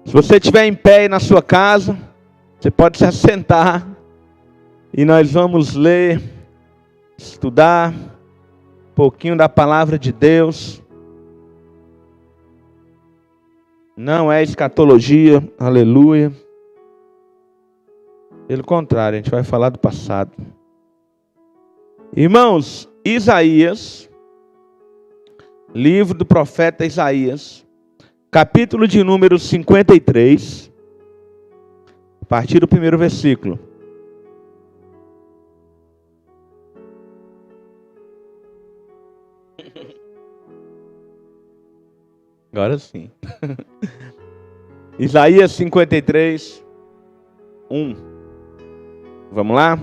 Se você estiver em pé aí na sua casa, você pode se assentar e nós vamos ler, estudar um pouquinho da palavra de Deus. Não é escatologia, aleluia. Pelo contrário, a gente vai falar do passado. Irmãos, Isaías, livro do profeta Isaías, capítulo de número 53, a partir do primeiro versículo. Agora sim. Isaías 53, 1. Vamos lá?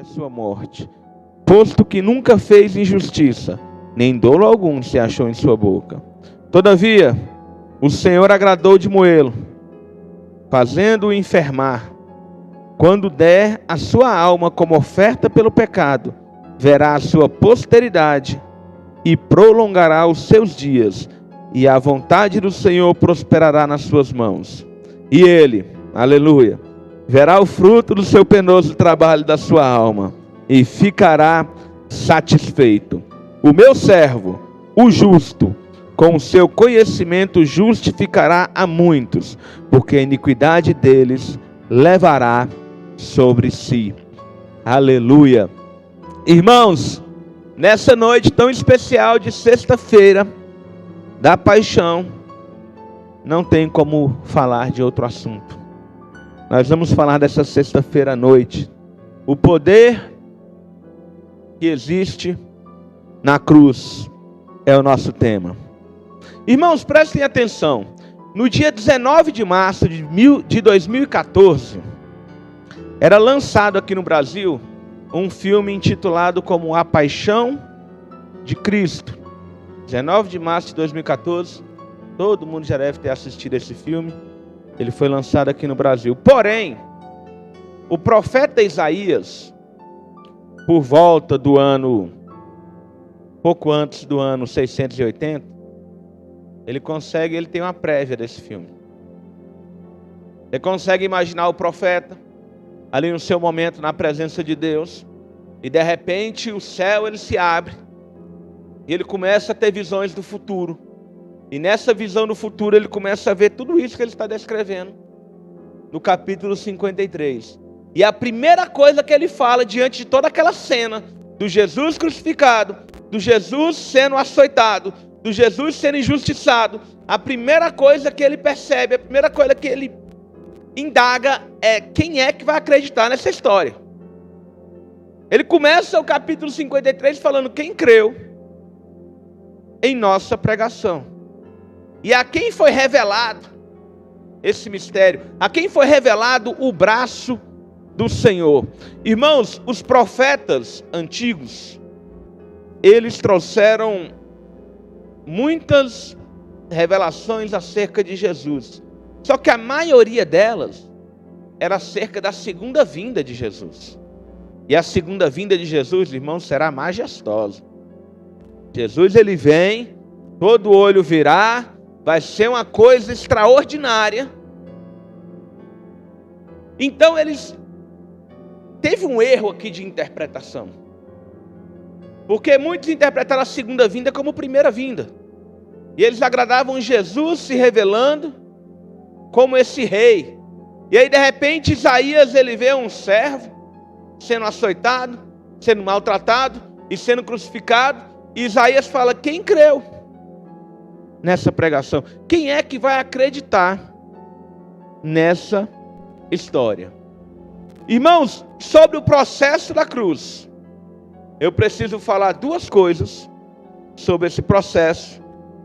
A sua morte, posto que nunca fez injustiça, nem dolo algum se achou em sua boca. Todavia, o Senhor agradou de moê-lo, fazendo-o enfermar. Quando der a sua alma como oferta pelo pecado, verá a sua posteridade e prolongará os seus dias, e a vontade do Senhor prosperará nas suas mãos. E ele, aleluia, verá o fruto do seu penoso trabalho da sua alma, e ficará satisfeito. O meu servo, o justo, com o seu conhecimento justificará a muitos, porque a iniquidade deles levará sobre si. Aleluia. Irmãos, nessa noite tão especial de sexta-feira da paixão, não tem como falar de outro assunto. Nós vamos falar dessa sexta-feira à noite. O poder que existe na cruz é o nosso tema. Irmãos, prestem atenção. No dia 19 de março de 2014, era lançado aqui no Brasil um filme intitulado como A Paixão de Cristo. 19 de março de 2014, todo mundo já deve ter assistido esse filme. Ele foi lançado aqui no Brasil. Porém, o profeta Isaías, por volta do ano, pouco antes do ano 680, ele tem uma prévia desse filme. Ele consegue imaginar o profeta ali no seu momento na presença de Deus, e de repente o céu ele se abre, e ele começa a ter visões do futuro. E nessa visão do futuro ele começa a ver tudo isso que ele está descrevendo no capítulo 53. E a primeira coisa que ele fala diante de toda aquela cena do Jesus crucificado, do Jesus sendo açoitado, do Jesus sendo injustiçado, a primeira coisa que ele percebe, a primeira coisa que ele indaga é quem é que vai acreditar nessa história. Ele começa o capítulo 53 falando quem creu em nossa pregação. E a quem foi revelado esse mistério? A quem foi revelado o braço do Senhor? Irmãos, os profetas antigos, eles trouxeram muitas revelações acerca de Jesus. Só que a maioria delas era acerca da segunda vinda de Jesus. E a segunda vinda de Jesus, irmãos, será majestosa. Jesus, ele vem, todo olho virá, vai ser uma coisa extraordinária. Então teve um erro aqui de interpretação. Porque muitos interpretaram a segunda vinda como primeira vinda. E eles agradavam Jesus se revelando como esse rei. E aí de repente Isaías, ele vê um servo sendo açoitado, sendo maltratado e sendo crucificado. E Isaías fala: quem creu nessa pregação? Quem é que vai acreditar nessa história? Irmãos, sobre o processo da cruz, eu preciso falar duas coisas sobre esse processo,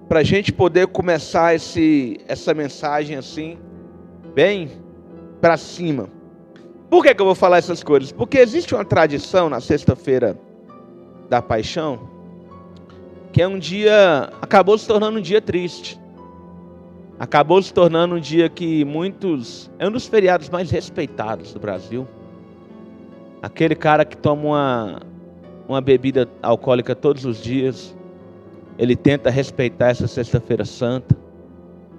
para a gente poder começar essa mensagem assim, bem para cima. Por que eu vou falar essas coisas? Porque existe uma tradição na sexta-feira da Paixão, que é um dia, acabou se tornando um dia triste. Acabou se tornando um dia que é um dos feriados mais respeitados do Brasil. Aquele cara que toma uma bebida alcoólica todos os dias, ele tenta respeitar essa sexta-feira santa,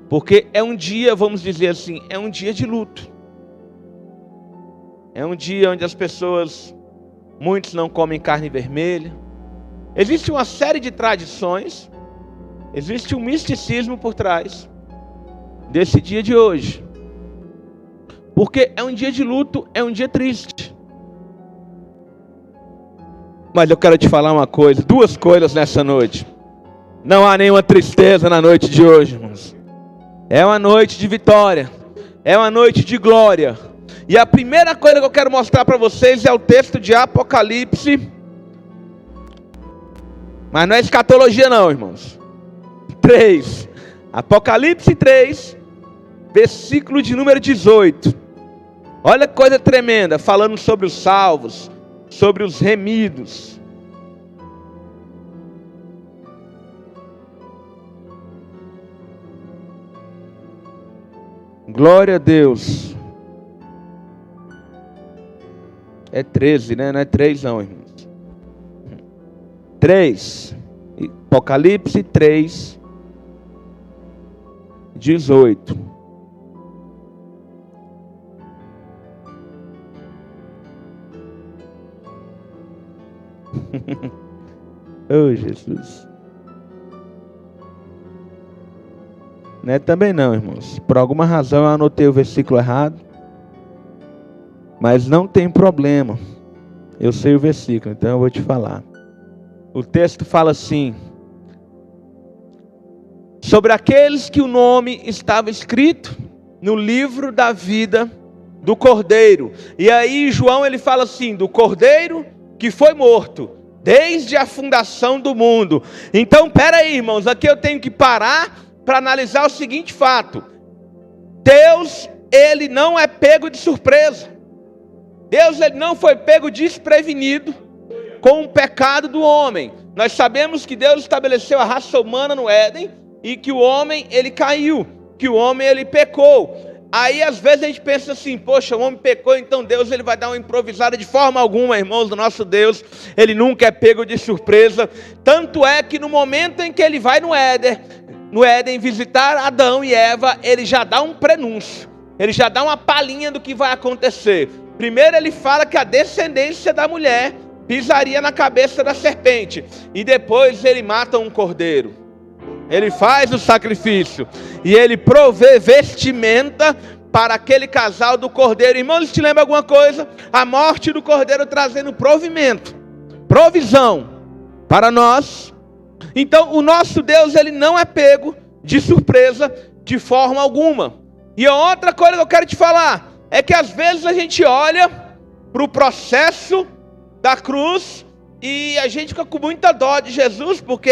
porque é um dia, vamos dizer assim, é um dia de luto. É um dia onde muitos não comem carne vermelha. Existe uma série de tradições, existe um misticismo por trás desse dia de hoje. Porque é um dia de luto, é um dia triste. Mas eu quero te falar uma coisa, duas coisas nessa noite. Não há nenhuma tristeza na noite de hoje, irmãos. É uma noite de vitória, é uma noite de glória. E a primeira coisa que eu quero mostrar para vocês é o texto de Apocalipse. Mas não é escatologia não, irmãos. 3. Apocalipse 3, versículo de número 18. Olha que coisa tremenda, falando sobre os salvos, sobre os remidos. Glória a Deus. É 13, né? Não é 3 não, irmãos. 3. Apocalipse 3, 18. Oh, Jesus. Não é também não, irmãos. Por alguma razão eu anotei o versículo errado. Mas não tem problema. Eu sei o versículo, então eu vou te falar. O texto fala assim: sobre aqueles que o nome estava escrito no livro da vida do Cordeiro. E aí João, ele fala assim: do Cordeiro que foi morto desde a fundação do mundo. Então, peraí, irmãos, aqui eu tenho que parar para analisar o seguinte fato: Deus, ele não é pego de surpresa. Deus, ele não foi pego desprevenido com o pecado do homem. Nós sabemos que Deus estabeleceu a raça humana no Éden e que o homem, ele caiu, que o homem, ele pecou. Aí às vezes a gente pensa assim: poxa, o homem pecou, então Deus, ele vai dar uma improvisada. De forma alguma, irmãos, do nosso Deus, ele nunca é pego de surpresa. Tanto é que no momento em que ele vai no Éden visitar Adão e Eva, ele já dá um prenúncio, ele já dá uma palhinha do que vai acontecer. Primeiro ele fala que a descendência da mulher pisaria na cabeça da serpente, e depois ele mata um cordeiro. Ele faz o sacrifício e ele provê vestimenta para aquele casal do cordeiro. Irmãos, te lembra alguma coisa? A morte do cordeiro trazendo provimento, provisão para nós. Então o nosso Deus, ele não é pego de surpresa de forma alguma. E a outra coisa que eu quero te falar é que às vezes a gente olha para o processo da cruz e a gente fica com muita dó de Jesus, porque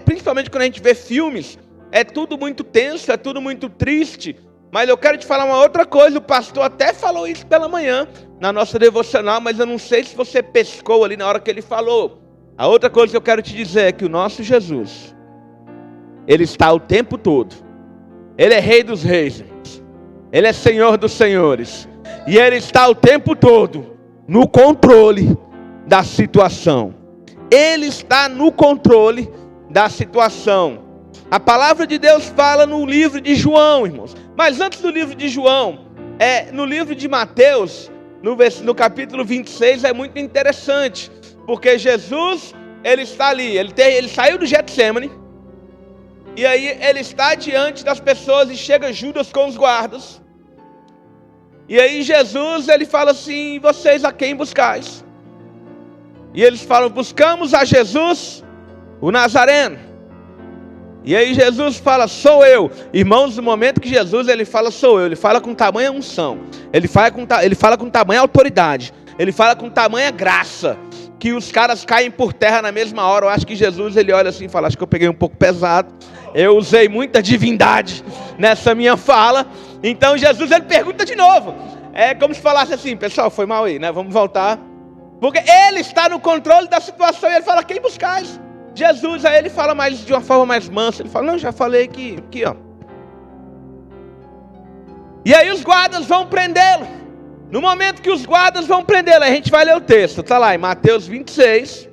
principalmente quando a gente vê filmes é tudo muito tenso, é tudo muito triste. Mas eu quero te falar uma outra coisa, o pastor até falou isso pela manhã, na nossa devocional, mas eu não sei se você pescou ali na hora que ele falou. A outra coisa que eu quero te dizer é que o nosso Jesus, Ele está o tempo todo. Ele é Rei dos Reis, Ele é Senhor dos Senhores, e Ele está o tempo todo no controle da situação. Ele está no controle da situação. A palavra de Deus fala no livro de João, irmãos. Mas antes do livro de João, no livro de Mateus, no capítulo 26, é muito interessante. Porque Jesus, Ele está ali, ele saiu do Getsemane. E aí Ele está diante das pessoas e chega Judas com os guardas. E aí Jesus, Ele fala assim: vocês a quem buscais? E eles falam: buscamos a Jesus, o Nazareno. E aí Jesus fala: sou eu. Irmãos, no momento que Jesus ele fala sou eu, ele fala com tamanha unção, ele fala com tamanha autoridade, ele fala com tamanha graça, que os caras caem por terra na mesma hora. Eu acho que Jesus ele olha assim e fala: acho que eu peguei um pouco pesado, eu usei muita divindade nessa minha fala. Então Jesus ele pergunta de novo. É como se falasse assim: pessoal, foi mal aí, né? Vamos voltar. Porque Ele está no controle da situação. E Ele fala: quem buscais? Jesus, aí Ele fala de uma forma mais mansa. Ele fala: não, já falei aqui, ó. E aí os guardas vão prendê-lo. No momento que os guardas vão prendê-lo, a gente vai ler o texto. Está lá em Mateus 26,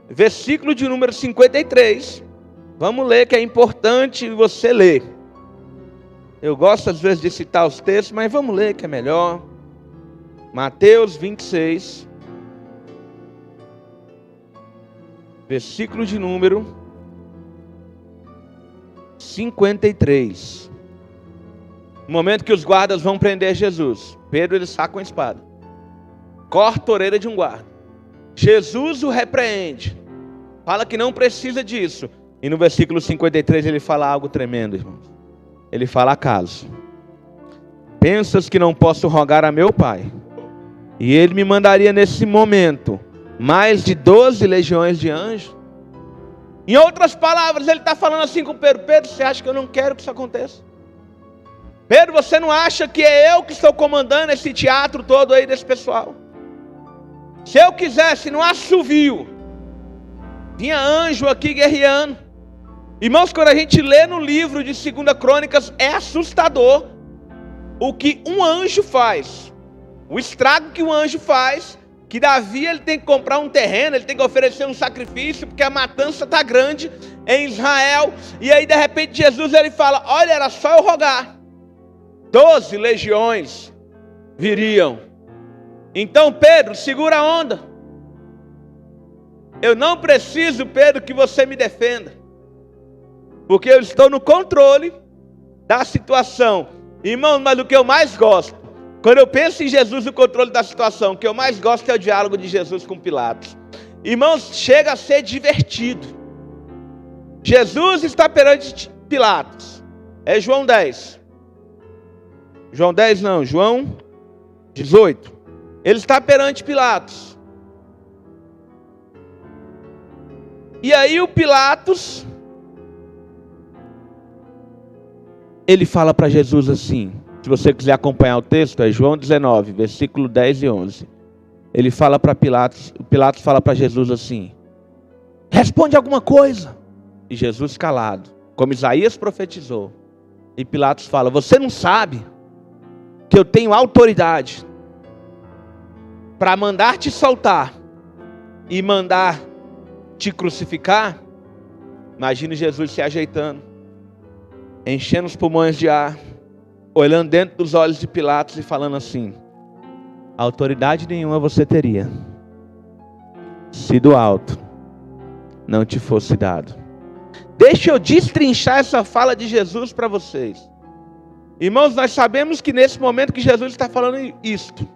versículo de número 53. Vamos ler, que é importante você ler. Eu gosto às vezes de citar os textos, mas vamos ler que é melhor. Mateus 26, versículo de número 53. No momento que os guardas vão prender Jesus, Pedro ele saca uma espada, corta a orelha de um guarda. Jesus o repreende, fala que não precisa disso. E no versículo 53 ele fala algo tremendo, irmãos. Ele fala: acaso pensas que não posso rogar a meu Pai, e Ele me mandaria nesse momento mais de 12 legiões de anjos? Em outras palavras, ele está falando assim com Pedro: Pedro, você acha que eu não quero que isso aconteça? Pedro, você não acha que é eu que estou comandando esse teatro todo aí desse pessoal? Se eu quisesse, no assovio, vinha anjo aqui guerreando. Irmãos, quando a gente lê no livro de 2 Crônicas, é assustador o que um anjo faz, o estrago que um anjo faz. Que Davi ele tem que comprar um terreno, ele tem que oferecer um sacrifício, porque a matança está grande em Israel. E aí de repente Jesus ele fala: olha, era só eu rogar, 12 legiões viriam. Então Pedro, segura a onda. Eu não preciso, Pedro, que você me defenda, porque eu estou no controle da situação. Irmão, mas o que eu mais gosto, quando eu penso em Jesus no controle da situação, o que eu mais gosto é o diálogo de Jesus com Pilatos. Irmãos, chega a ser divertido. Jesus está perante Pilatos. É João 10. João 10 não, João 18. Ele está perante Pilatos. E aí o Pilatos, ele fala para Jesus assim. Se você quiser acompanhar o texto, é João 19, versículo 10 e 11. Ele fala para Pilatos, Pilatos fala para Jesus assim: responde alguma coisa. E Jesus calado, como Isaías profetizou. E Pilatos fala: você não sabe que eu tenho autoridade para mandar te soltar e mandar te crucificar? Imagine Jesus se ajeitando, enchendo os pulmões de ar, olhando dentro dos olhos de Pilatos e falando assim: autoridade nenhuma você teria, se do alto não te fosse dado. Deixa eu destrinchar essa fala de Jesus para vocês. Irmãos, nós sabemos que nesse momento que Jesus está falando isto,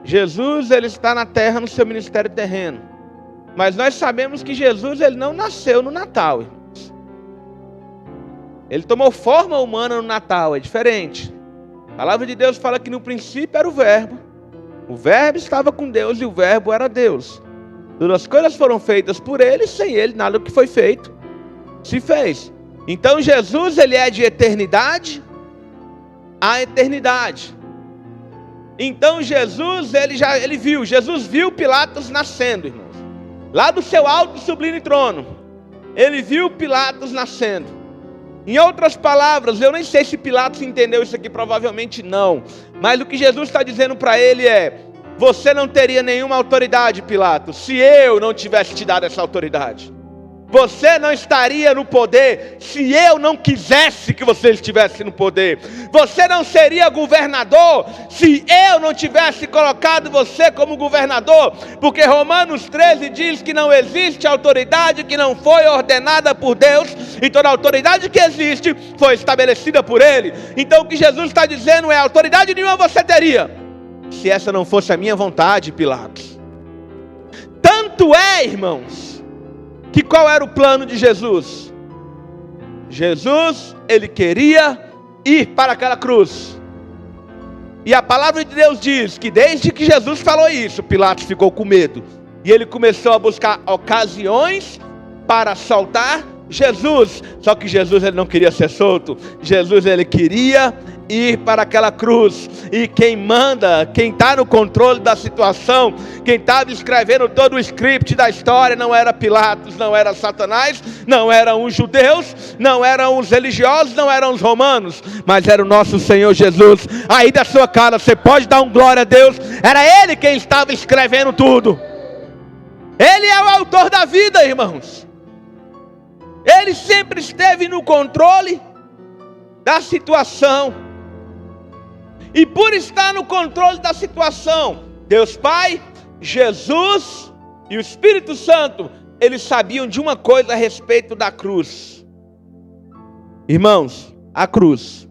Jesus ele está na terra no seu ministério terreno. Mas nós sabemos que Jesus ele não nasceu no Natal, irmãos. Ele tomou forma humana no Natal, é diferente. A palavra de Deus fala que no princípio era o Verbo estava com Deus e o Verbo era Deus. Todas as coisas foram feitas por Ele, e sem Ele nada do que foi feito se fez. Então Jesus, ele é de eternidade a eternidade. Então Jesus, Jesus viu Pilatos nascendo, irmãos. Lá do seu alto e sublime trono, ele viu Pilatos nascendo. Em outras palavras, eu nem sei se Pilatos entendeu isso aqui, provavelmente não. Mas o que Jesus está dizendo para ele é: você não teria nenhuma autoridade, Pilatos, se eu não tivesse te dado essa autoridade. Você não estaria no poder se eu não quisesse que você estivesse no poder. Você não seria governador se eu não tivesse colocado você como governador. Porque Romanos 13 diz que não existe autoridade que não foi ordenada por Deus. E toda autoridade que existe foi estabelecida por Ele. Então o que Jesus está dizendo é: autoridade nenhuma você teria se essa não fosse a minha vontade, Pilatos. Tanto é, irmãos, que qual era o plano de Jesus? Jesus, ele queria ir para aquela cruz. E a palavra de Deus diz que desde que Jesus falou isso, Pilatos ficou com medo. E ele começou a buscar ocasiões para soltar Jesus. Só que Jesus, ele não queria ser solto. Jesus, ele queria ir para aquela cruz. E quem manda, quem está no controle da situação, quem estava escrevendo todo o script da história, não era Pilatos, não era Satanás, não eram os judeus, não eram os religiosos, não eram os romanos, mas era o nosso Senhor Jesus. Aí da sua cara, você pode dar um glória a Deus. Era Ele quem estava escrevendo tudo. Ele é o autor da vida, irmãos. Ele sempre esteve no controle da situação. E por estar no controle da situação, Deus Pai, Jesus e o Espírito Santo, eles sabiam de uma coisa a respeito da cruz. Irmãos, a cruz,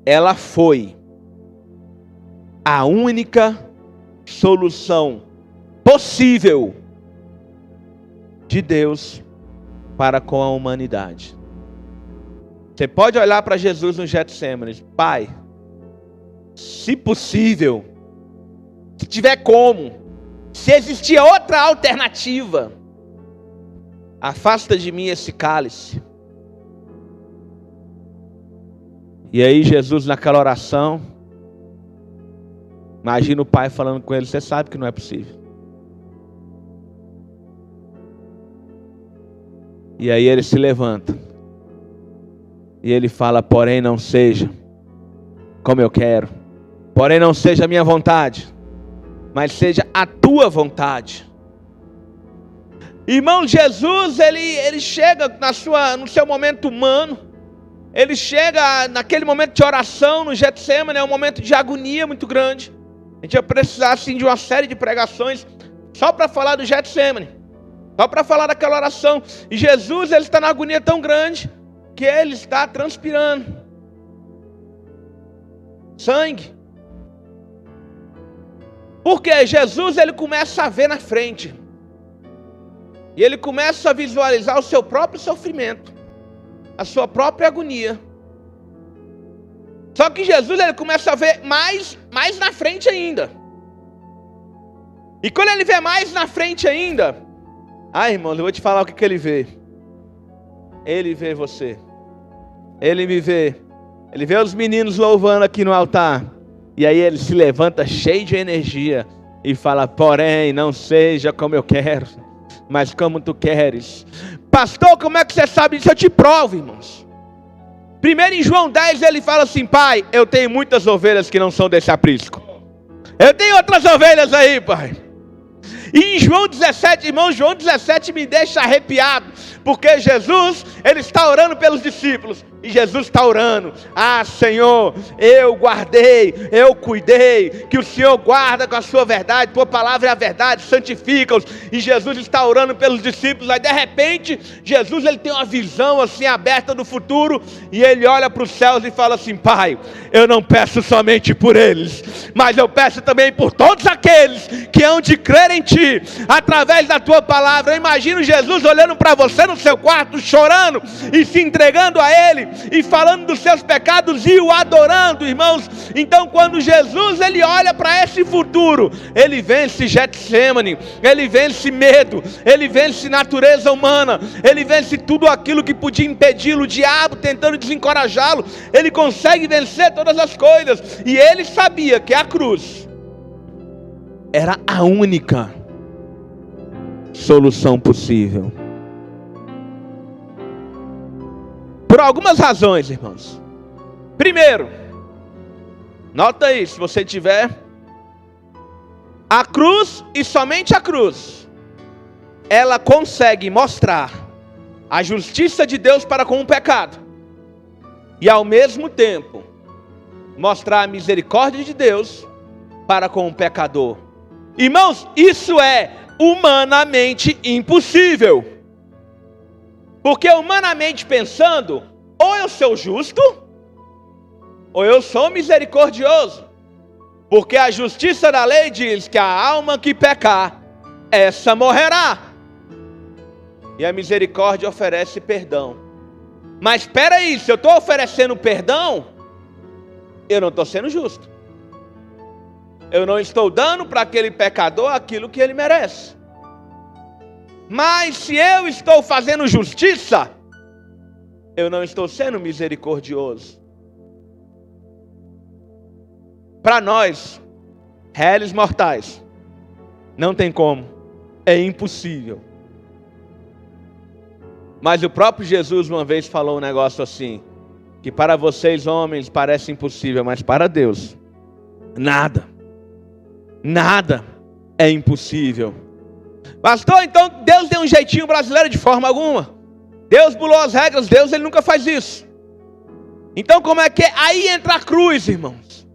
ela foi a única solução possível de Deus para com a humanidade. Você pode olhar para Jesus no Getsêmani: Pai, se possível, se tiver como, se existir outra alternativa, afasta de mim esse cálice. E aí Jesus, naquela oração, imagina o Pai falando com ele: você sabe que não é possível. E aí ele se levanta e ele fala: porém não seja como eu quero, porém não seja a minha vontade, mas seja a tua vontade. Irmão, Jesus, ele chega no seu momento humano, ele chega naquele momento de oração no Getsêmani, é um momento de agonia muito grande. A gente ia precisar assim de uma série de pregações só para falar do Getsêmani, só para falar daquela oração. E Jesus, ele está na agonia tão grande que ele está transpirando sangue. Porque Jesus, ele começa a ver na frente. E ele começa a visualizar o seu próprio sofrimento, a sua própria agonia. Só que Jesus, ele começa a ver mais na frente ainda. E quando ele vê mais na frente ainda, irmãos, eu vou te falar o que ele vê. Ele vê você. Ele me vê. Ele vê os meninos louvando aqui no altar. E aí ele se levanta cheio de energia e fala: porém, não seja como eu quero, mas como tu queres. Pastor, como é que você sabe disso? Eu te provo, irmãos. Primeiro em João 10 ele fala assim: Pai, eu tenho muitas ovelhas que não são desse aprisco. Eu tenho outras ovelhas aí, Pai. E em João 17, irmão, João 17 me deixa arrepiado, porque Jesus, ele está orando pelos discípulos, e Jesus está orando: Senhor, eu guardei, eu cuidei, que o Senhor guarda com a sua verdade, tua palavra é a verdade, santifica-os. E Jesus está orando pelos discípulos, aí de repente, Jesus, ele tem uma visão assim aberta do futuro, e ele olha para os céus e fala assim: Pai, eu não peço somente por eles, mas eu peço também por todos aqueles que hão de crer em Ti, através da Tua palavra. Eu imagino Jesus olhando para você no seu quarto, chorando e se entregando a Ele, e falando dos seus pecados e o adorando, irmãos. Então quando Jesus ele olha para esse futuro, ele vence Getsemane, ele vence medo, ele vence natureza humana, ele vence tudo aquilo que podia impedi-lo, o diabo tentando desencorajá-lo, ele consegue vencer todas as coisas, e ele sabia que a cruz era a única solução possível. Por algumas razões, irmãos. Primeiro, nota aí, se você tiver, a cruz e somente a cruz, ela consegue mostrar a justiça de Deus para com o pecado, e ao mesmo tempo mostrar a misericórdia de Deus para com o pecador. Irmãos, isso é humanamente impossível, porque humanamente pensando, ou eu sou justo, ou eu sou misericordioso, porque a justiça da lei diz que a alma que pecar, essa morrerá, e a misericórdia oferece perdão. Mas espera aí, se eu estou oferecendo perdão, eu não estou sendo justo. Eu não estou dando para aquele pecador aquilo que ele merece. Mas se eu estou fazendo justiça, eu não estou sendo misericordioso. Para nós, réis mortais, não tem como, é impossível. Mas o próprio Jesus uma vez falou um negócio assim, que para vocês homens parece impossível, mas para Deus, nada é impossível. Pastor, então Deus deu um jeitinho brasileiro? De forma alguma. Deus burlou as regras, Deus ele nunca faz isso. Então como é que é? Aí entra a cruz, irmãos.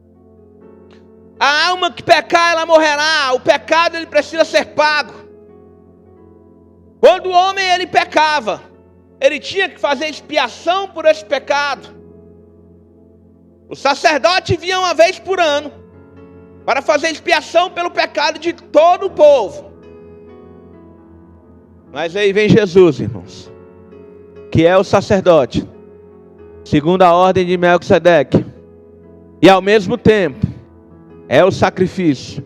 A alma que pecar, ela morrerá. O pecado ele precisa ser pago. Quando o homem ele pecava, ele tinha que fazer expiação por esse pecado. O sacerdote vinha uma vez por ano para fazer expiação pelo pecado de todo o povo. Mas aí vem Jesus, irmãos, que é o sacerdote, segundo a ordem de Melquisedeque, e ao mesmo tempo é o sacrifício.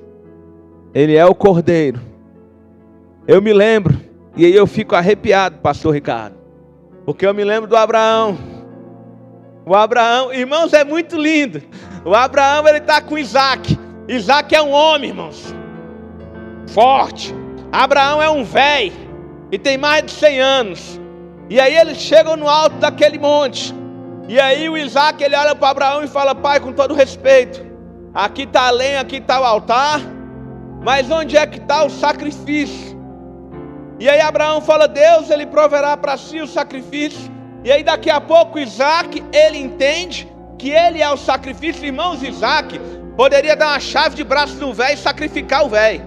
Ele é o cordeiro. Eu me lembro, e aí eu fico arrepiado, pastor Ricardo, porque eu me lembro do Abraão. O Abraão, irmãos, é muito lindo. O Abraão, ele está com Isaac. Isaac é um homem, irmãos, forte. Abraão é um velho, e tem mais de 100 anos. E aí eles chegam no alto daquele monte. E aí o Isaac, ele olha para Abraão e fala: pai, com todo respeito, aqui está a lenha, aqui está o altar, mas onde é que está o sacrifício? E aí Abraão fala: Deus, ele proverá para si o sacrifício. E aí daqui a pouco Isaac, ele entende que ele é o sacrifício. Irmãos, Isaac poderia dar uma chave de braço no velho e sacrificar o velho,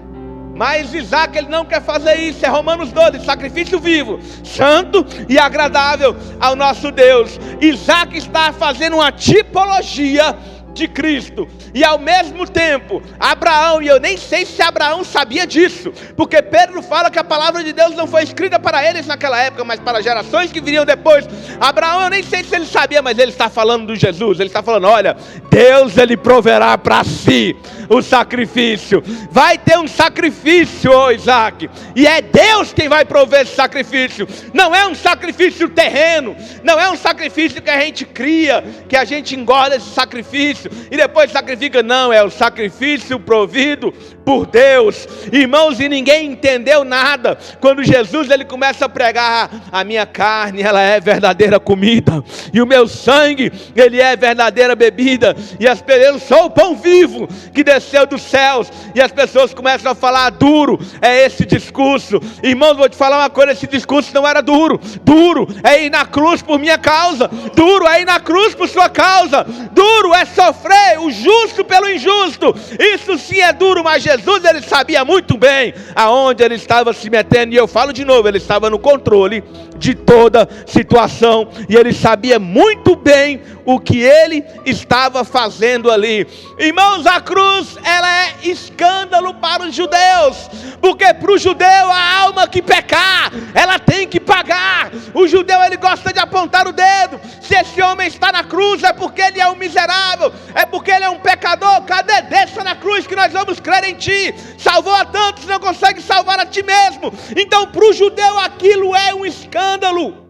mas Isaac ele não quer fazer isso. É Romanos 12, sacrifício vivo, santo e agradável ao nosso Deus. Isaac está fazendo uma tipologia de Cristo, e ao mesmo tempo Abraão, e eu nem sei se Abraão sabia disso, porque Pedro fala que a palavra de Deus não foi escrita para eles naquela época, mas para gerações que viriam depois. Abraão, eu nem sei se ele sabia, mas ele está falando do Jesus. Ele está falando: olha, Deus ele proverá para si o sacrifício. Vai ter um sacrifício, ô Isaac, e é Deus quem vai prover esse sacrifício. Não é um sacrifício terreno, não é um sacrifício que a gente cria, que a gente engorda esse sacrifício e depois sacrifica. Não, é o sacrifício provido por Deus. Irmãos, e ninguém entendeu nada quando Jesus ele começa a pregar: a minha carne ela é verdadeira comida, e o meu sangue ele é verdadeira bebida, e as pessoas, eu sou o pão vivo que desceu dos céus. E as pessoas começam a falar: duro é esse discurso. Irmãos, vou te falar uma coisa: esse discurso não era duro. Duro é ir na cruz por minha causa, duro é ir na cruz por sua causa, duro é sofrer o justo pelo injusto. Isso sim é duro, mas Jesus ele sabia muito bem aonde ele estava se metendo. E eu falo de novo, ele estava no controle de toda situação, e ele sabia muito bem o que ele estava fazendo ali. Irmãos, a cruz, ela é escândalo para os judeus, porque para o judeu a alma que pecar, ela tem que pagar. O judeu, ele gosta de apontar o dedo. Se esse homem está na cruz, é porque ele é um miserável, é porque ele é um pecador. Cadê? Desça na cruz que nós vamos crer em ti. Salvou a tantos, não consegue salvar a ti mesmo. Então para o judeu aquilo é um escândalo.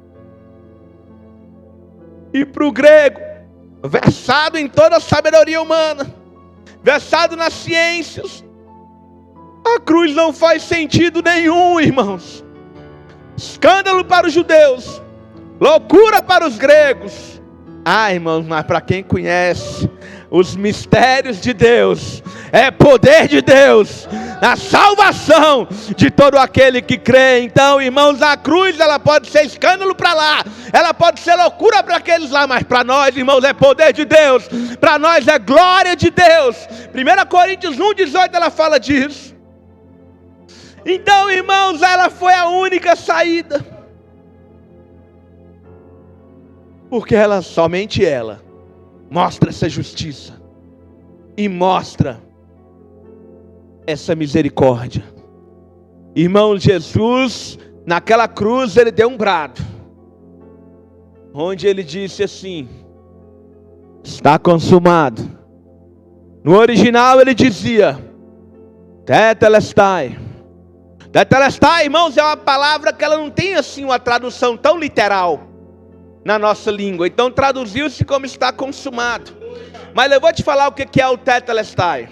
E para o grego, versado em toda a sabedoria humana, versado nas ciências, a cruz não faz sentido nenhum, irmãos. Escândalo para os judeus, loucura para os gregos. Irmãos, mas para quem conhece os mistérios de Deus, é poder de Deus na salvação de todo aquele que crê. Então, irmãos, a cruz, ela pode ser escândalo para lá, ela pode ser loucura para aqueles lá, mas para nós, irmãos, é poder de Deus, para nós é glória de Deus. 1 Coríntios 1,18, ela fala disso. Então, irmãos, ela foi a única saída, porque ela, somente ela, mostra essa justiça e mostra essa misericórdia. Irmão, Jesus, naquela cruz, ele deu um brado, onde ele disse assim: está consumado. No original ele dizia tetelestai. Tetelestai, irmãos, é uma palavra que ela não tem assim uma tradução tão literal na nossa língua. Então traduziu-se como está consumado. Mas eu vou te falar o que é o tetelestai.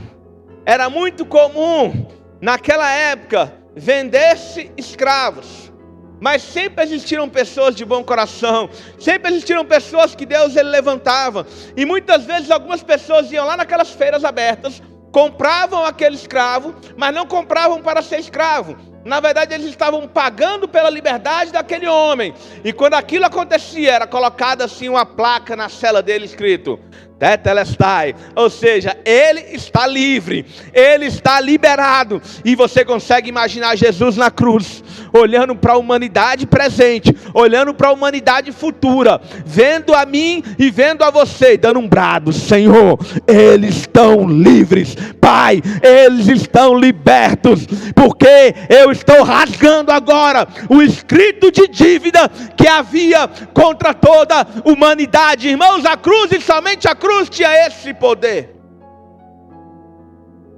Era muito comum naquela época vender-se escravos, mas sempre existiram pessoas de bom coração, sempre existiram pessoas que Deus ele levantava, e muitas vezes algumas pessoas iam lá naquelas feiras abertas, compravam aquele escravo, mas não compravam para ser escravo. Na verdade eles estavam pagando pela liberdade daquele homem, e quando aquilo acontecia, era colocada assim uma placa na cela dele escrito tetelestai, ou seja, ele está livre, ele está liberado. E você consegue imaginar Jesus na cruz, olhando para a humanidade presente, olhando para a humanidade futura, vendo a mim e vendo a você, dando um brado: Senhor, eles estão livres, Pai, eles estão libertos, porque eu estou rasgando agora o escrito de dívida que havia contra toda a humanidade. Irmãos, a cruz, e somente a cruz tinha esse poder.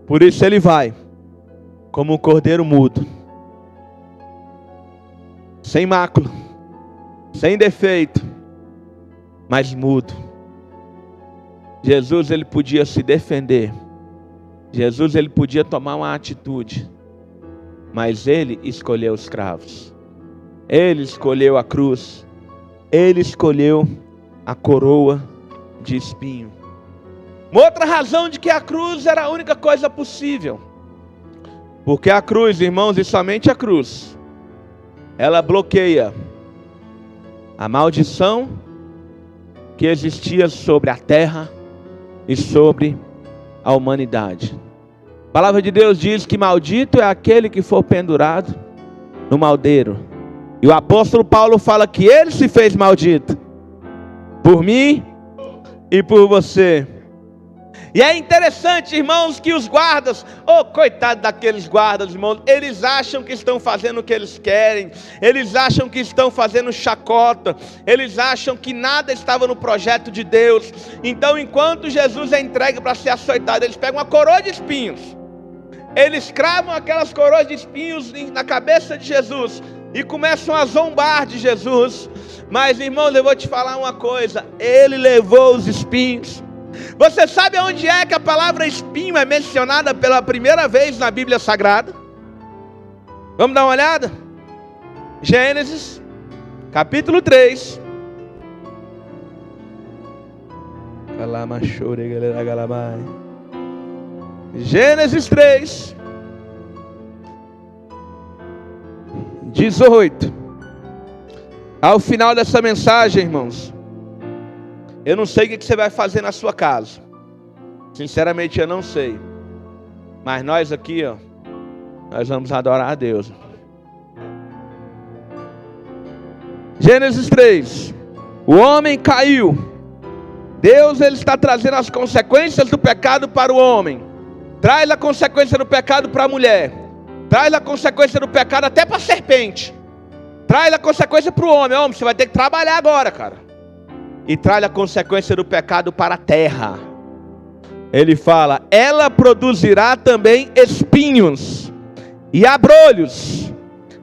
Por isso ele vai como um cordeiro mudo, sem mácula, sem defeito, mas mudo. Jesus, ele podia se defender, Jesus, ele podia tomar uma atitude, mas ele escolheu os cravos, ele escolheu a cruz, ele escolheu a coroa de espinho. Uma outra razão de que a cruz era a única coisa possível, porque a cruz, irmãos, e somente a cruz, ela bloqueia a maldição que existia sobre a terra e sobre a humanidade. A palavra de Deus diz que maldito é aquele que for pendurado no madeiro. E o apóstolo Paulo fala que ele se fez maldito por mim e por você. E é interessante, irmãos, que os guardas, coitado daqueles guardas, irmãos, eles acham que estão fazendo o que eles querem, eles acham que estão fazendo chacota, eles acham que nada estava no projeto de Deus. Então, enquanto Jesus é entregue para ser açoitado, eles pegam uma coroa de espinhos, eles cravam aquelas coroas de espinhos na cabeça de Jesus e começam a zombar de Jesus. Mas, irmãos, eu vou te falar uma coisa: ele levou os espinhos. Você sabe onde é que a palavra espinho é mencionada pela primeira vez na Bíblia Sagrada? Vamos dar uma olhada? Gênesis, capítulo 3. Gênesis 3, 18. Ao final dessa mensagem, irmãos, eu não sei o que você vai fazer na sua casa. Sinceramente, eu não sei. Mas nós aqui, nós vamos adorar a Deus. Gênesis 3. O homem caiu Deus, ele está trazendo as consequências do pecado para o homem. Traz a consequência do pecado para a mulher. Traz a consequência do pecado até para a serpente. Traz a consequência para o homem. Homem, você vai ter que trabalhar agora, cara. E traz a consequência do pecado para a terra. Ele fala: ela produzirá também espinhos e abrolhos,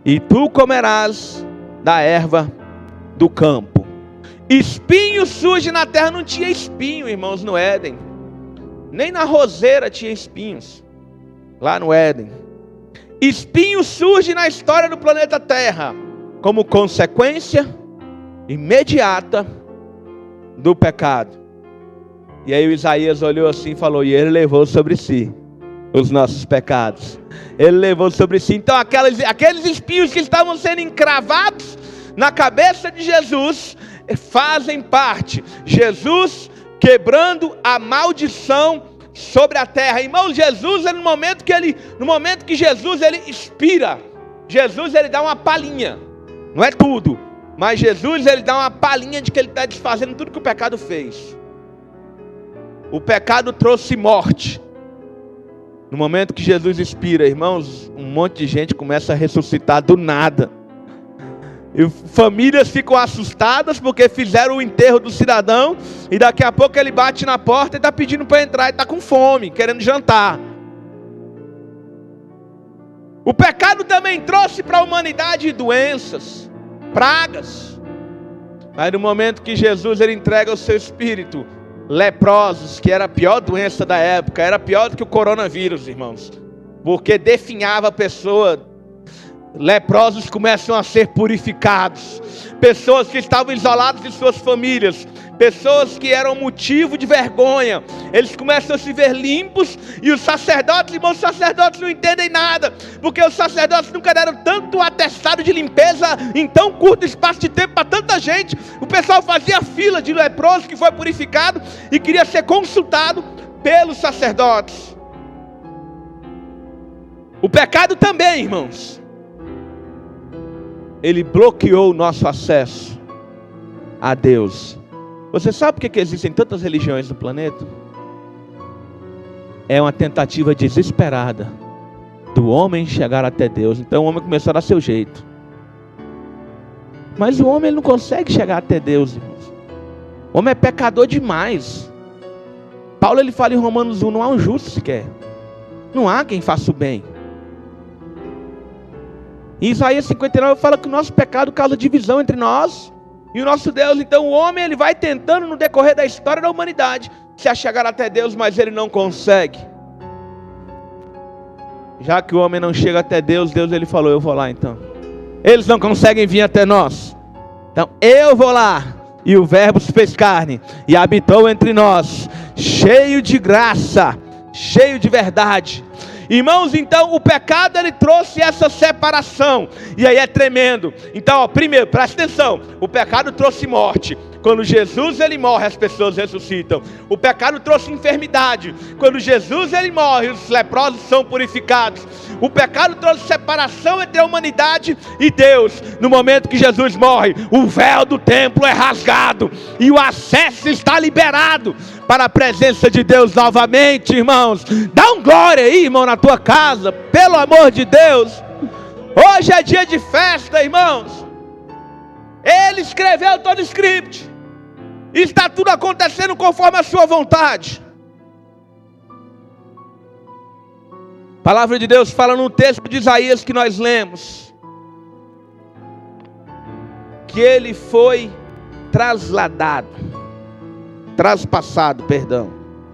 e tu comerás da erva do campo. Espinho surge na terra. Não tinha espinho, irmãos, no Éden. Nem na roseira tinha espinhos, lá no Éden. Espinho surge na história do planeta Terra, como consequência imediata do pecado. E aí o Isaías olhou assim e falou: e ele levou sobre si os nossos pecados. Ele levou sobre si. Então aqueles espinhos que estavam sendo encravados na cabeça de Jesus fazem parte. Jesus quebrando a maldição sobre a terra. Irmão, Jesus, no momento que Jesus ele expira, Jesus ele dá uma palhinha. Não é tudo, mas Jesus ele dá uma palhinha de que ele está desfazendo tudo que o pecado fez. O pecado trouxe morte. No momento que Jesus expira, irmãos, um monte de gente começa a ressuscitar do nada. E famílias ficam assustadas porque fizeram o enterro do cidadão, e daqui a pouco ele bate na porta e está pedindo para entrar, e está com fome, querendo jantar. O pecado também trouxe para a humanidade doenças, pragas. Mas no momento que Jesus ele entrega o seu espírito, leprosos, que era a pior doença da época, era pior do que o coronavírus, irmãos, porque definhava a pessoa. Leprosos começam a ser purificados. Pessoas que estavam isoladas de suas famílias, pessoas que eram motivo de vergonha, eles começam a se ver limpos. E os sacerdotes, irmãos, os sacerdotes não entendem nada, porque os sacerdotes nunca deram tanto atestado de limpeza em tão curto espaço de tempo para tanta gente. O pessoal fazia fila de leproso que foi purificado e queria ser consultado pelos sacerdotes. O pecado também, irmãos, ele bloqueou o nosso acesso a Deus. Você sabe por que existem tantas religiões no planeta? É uma tentativa desesperada do homem chegar até Deus. Então o homem começou a dar seu jeito. Mas o homem ele não consegue chegar até Deus, irmãos. O homem é pecador demais. Paulo ele fala em Romanos 1, não há um justo sequer. Não há quem faça o bem. Em Isaías 59 fala que o nosso pecado causa divisão entre nós e o nosso Deus. Então o homem ele vai tentando no decorrer da história da humanidade se achegar até Deus, mas ele não consegue. Já que o homem não chega até Deus, Deus ele falou: eu vou lá então. Eles não conseguem vir até nós, então eu vou lá. E o verbo se fez carne e habitou entre nós, cheio de graça, cheio de verdade. Irmãos, então o pecado ele trouxe essa separação, e aí é tremendo. Então, primeiro, presta atenção, o pecado trouxe morte. Quando Jesus ele morre, as pessoas ressuscitam. O pecado trouxe enfermidade. Quando Jesus ele morre, os leprosos são purificados. O pecado trouxe separação entre a humanidade e Deus. No momento que Jesus morre, o véu do templo é rasgado e o acesso está liberado para a presença de Deus novamente, irmãos. Dá um glória aí, irmão, na tua casa, pelo amor de Deus. Hoje é dia de festa, irmãos. Ele escreveu todo o script. Está tudo acontecendo conforme a sua vontade. A palavra de Deus fala no texto de Isaías que nós lemos, que ele foi traspassado,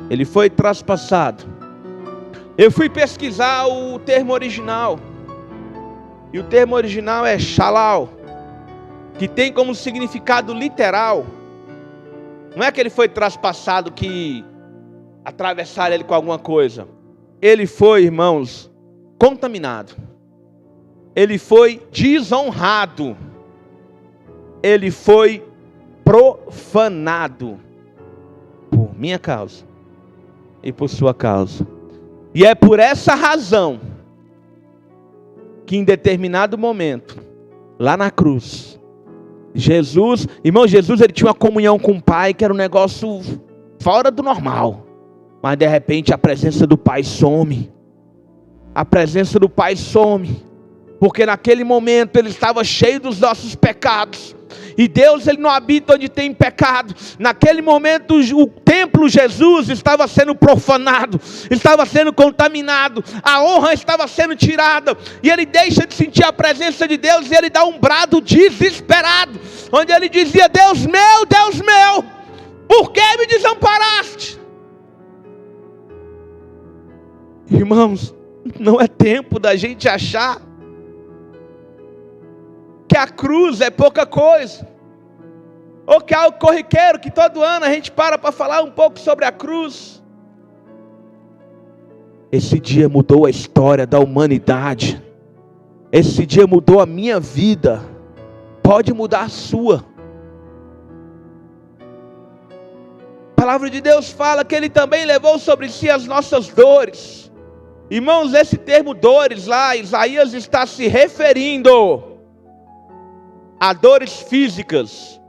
ele foi traspassado. Eu fui pesquisar o termo original, e o termo original é shalal, que tem como significado literal. Não é que ele foi traspassado, que atravessaram ele com alguma coisa. Ele foi, irmãos, contaminado. Ele foi desonrado. Ele foi profanado por minha causa e por sua causa. E é por essa razão que em determinado momento, lá na cruz, Jesus, irmão, Jesus ele tinha uma comunhão com o Pai que era um negócio fora do normal. Mas de repente a presença do Pai some. A presença do Pai some. Porque naquele momento ele estava cheio dos nossos pecados. E Deus, ele não habita onde tem pecado. Naquele momento o templo Jesus estava sendo profanado, estava sendo contaminado, a honra estava sendo tirada. E ele deixa de sentir a presença de Deus e ele dá um brado desesperado, onde ele dizia: Deus meu, por que me desamparaste? Irmãos, não é tempo da gente achar que a cruz é pouca coisa, ou que é algo corriqueiro, que todo ano a gente para falar um pouco sobre a cruz. Esse dia mudou a história da humanidade. Esse dia mudou a minha vida. Pode mudar a sua. A palavra de Deus fala que Ele também levou sobre si as nossas dores. Irmãos, esse termo dores lá, Isaías está se referindo a dores físicas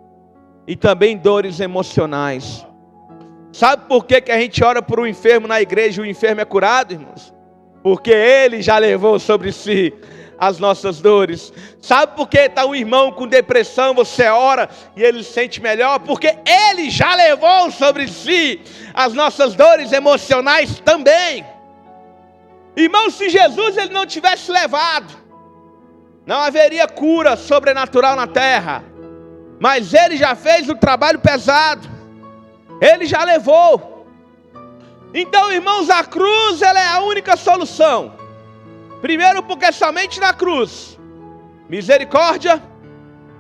e também dores emocionais. Sabe por que a gente ora por um enfermo na igreja e o enfermo é curado, irmãos? Porque ele já levou sobre si as nossas dores. Sabe por que está um irmão com depressão, você ora e ele se sente melhor? Porque ele já levou sobre si as nossas dores emocionais também. Irmão, se Jesus ele não tivesse levado, não haveria cura sobrenatural na terra. Mas Ele já fez o trabalho pesado. Ele já levou. Então, irmãos, a cruz ela é a única solução. Primeiro, porque somente na cruz misericórdia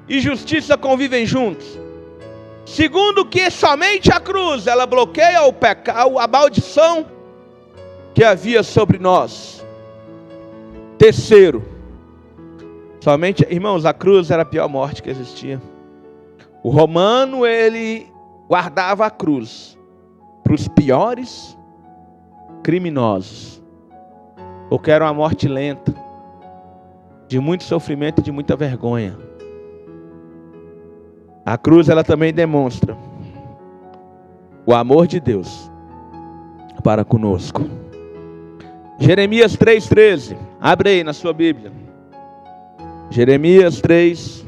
e justiça convivem juntos. Segundo, que somente a cruz ela bloqueia o pecado, a maldição que havia sobre nós. Terceiro, somente, irmãos, a cruz era a pior morte que existia. O romano, ele guardava a cruz para os piores criminosos, porque era uma morte lenta, de muito sofrimento e de muita vergonha. A cruz, ela também demonstra o amor de Deus para conosco. Jeremias 3,13, abre aí na sua Bíblia. Jeremias 3,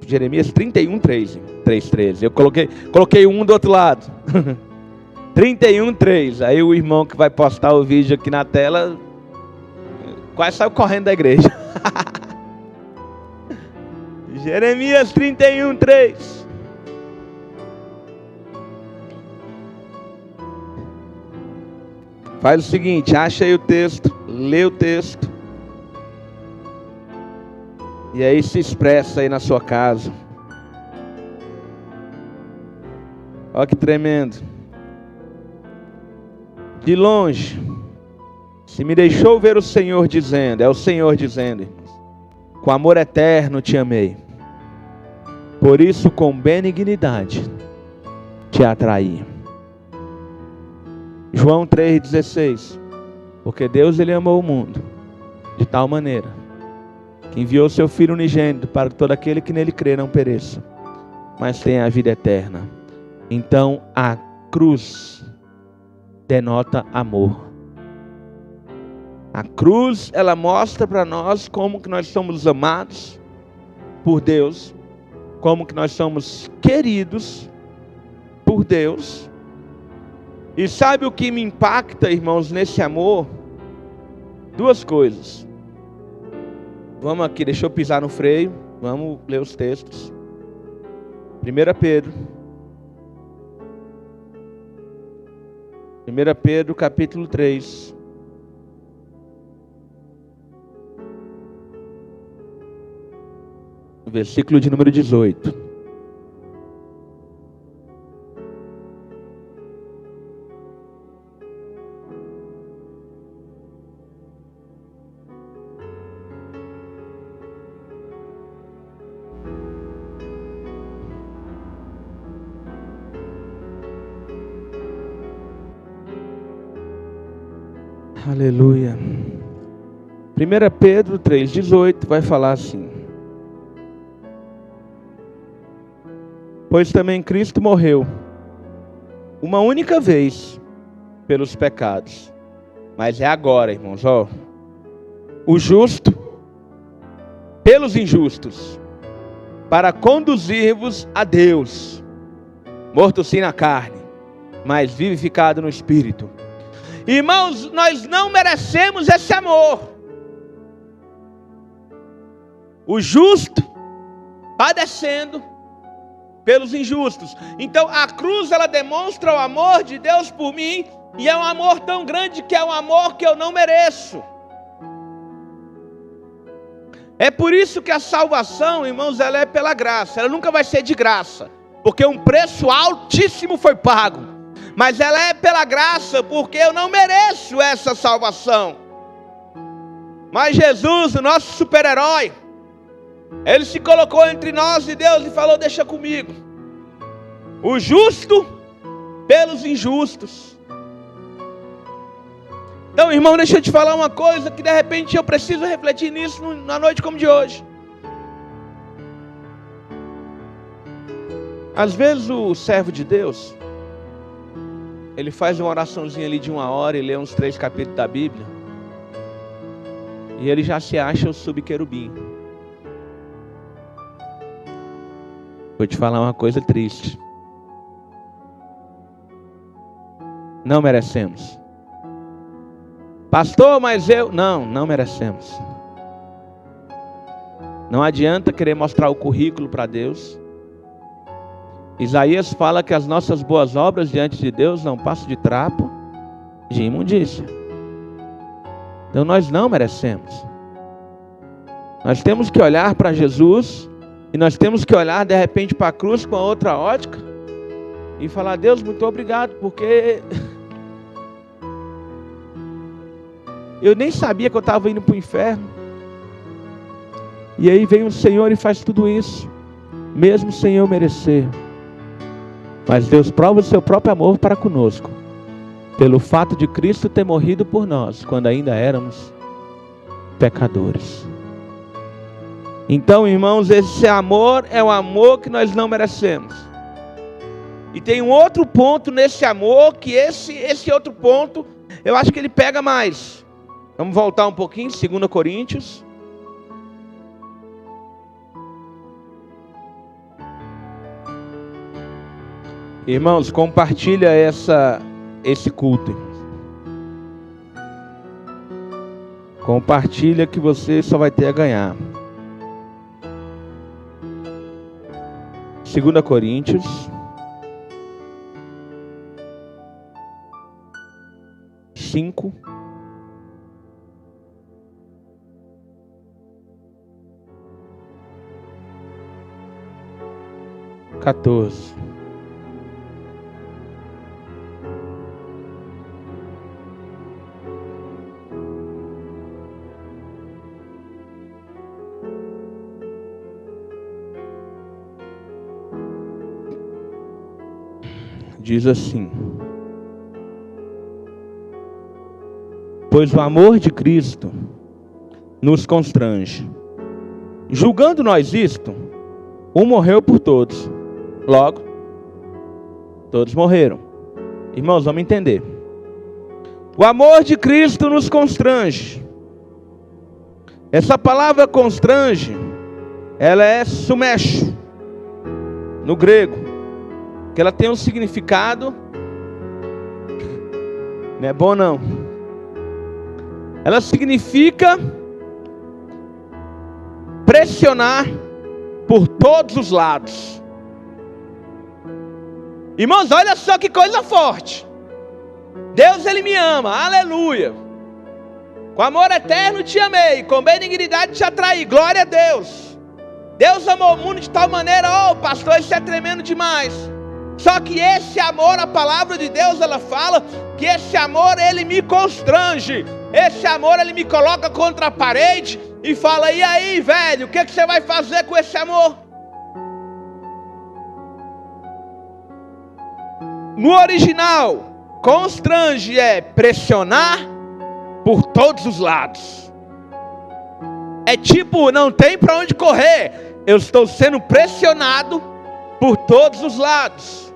Jeremias 31,3, 3,13. Eu coloquei um do outro lado. 31,3. Aí o irmão que vai postar o vídeo aqui na tela quase saiu correndo da igreja. Jeremias 31,3. Faz o seguinte, acha aí o texto, lê o texto. E aí se expressa aí na sua casa. Olha que tremendo. De longe, se me deixou ver o Senhor dizendo, é o Senhor dizendo, irmãos, com amor eterno te amei. Por isso com benignidade te atraí. João 3,16. Porque Deus ele amou o mundo de tal maneira que enviou seu Filho unigênito para que todo aquele que nele crê não pereça, mas tenha a vida eterna. Então a cruz denota amor. A cruz ela mostra para nós como que nós somos amados por Deus, como que nós somos queridos por Deus. E sabe o que me impacta, irmãos, nesse amor? Duas coisas. Vamos aqui, deixa eu pisar no freio. Vamos ler os textos. 1 Pedro. 1 Pedro capítulo 3. Versículo de número 18. Aleluia. 1 Pedro 3,18 vai falar assim: pois também Cristo morreu uma única vez pelos pecados. Mas é agora, irmãos, ó. O justo pelos injustos, para conduzir-vos a Deus, morto sim na carne, mas vivificado no Espírito. Irmãos, nós não merecemos esse amor. O justo padecendo pelos injustos. Então a cruz, ela demonstra o amor de Deus por mim, e é um amor tão grande que é um amor que eu não mereço. É por isso que a salvação, irmãos, ela é pela graça. Ela nunca vai ser de graça, porque um preço altíssimo foi pago. Mas ela é pela graça, porque eu não mereço essa salvação. Mas Jesus, o nosso super-herói, ele se colocou entre nós e Deus e falou: deixa comigo. O justo pelos injustos. Então, irmão, deixa eu te falar uma coisa que de repente eu preciso refletir nisso na noite como de hoje. Às vezes o servo de Deus, ele faz uma oraçãozinha ali de 1 hora e lê uns 3 capítulos da Bíblia, e ele já se acha o subquerubim. Vou te falar uma coisa triste. Não merecemos. Pastor, mas eu... Não merecemos. Não adianta querer mostrar o currículo para Deus. Isaías fala que as nossas boas obras diante de Deus não passam de trapo de imundícia. Então nós não merecemos. Nós temos que olhar para Jesus, e nós temos que olhar de repente para a cruz com a outra ótica e falar: Deus, muito obrigado, porque eu nem sabia que eu estava indo para o inferno. E aí vem o Senhor e faz tudo isso, mesmo sem eu merecer. Mas Deus prova o seu próprio amor para conosco, pelo fato de Cristo ter morrido por nós, quando ainda éramos pecadores. Então, irmãos, esse amor é um amor que nós não merecemos. E tem um outro ponto nesse amor, que esse outro ponto, eu acho que ele pega mais. Vamos voltar um pouquinho, 2 Coríntios. Irmãos, compartilha esse culto. Compartilha, que você só vai ter a ganhar. 2 Coríntios. Cinco. Quatorze. Diz assim: pois o amor de Cristo nos constrange, julgando nós isto, um morreu por todos, logo todos morreram. Irmãos, vamos entender. O amor de Cristo nos constrange. Essa palavra constrange, ela é sumesho no grego, que ela tem um significado, não é bom não. Ela significa pressionar por todos os lados. Irmãos, olha só que coisa forte. Deus, ele me ama, aleluia. Com amor eterno te amei, com benignidade te atraí, glória a Deus. Deus amou o mundo de tal maneira, pastor, isso é tremendo demais. Só que esse amor, a palavra de Deus, ela fala que esse amor, ele me constrange. Esse amor, ele me coloca contra a parede e fala: e aí, velho, o que você vai fazer com esse amor? No original, constrange é pressionar por todos os lados. É tipo, não tem para onde correr, eu estou sendo pressionado por todos os lados.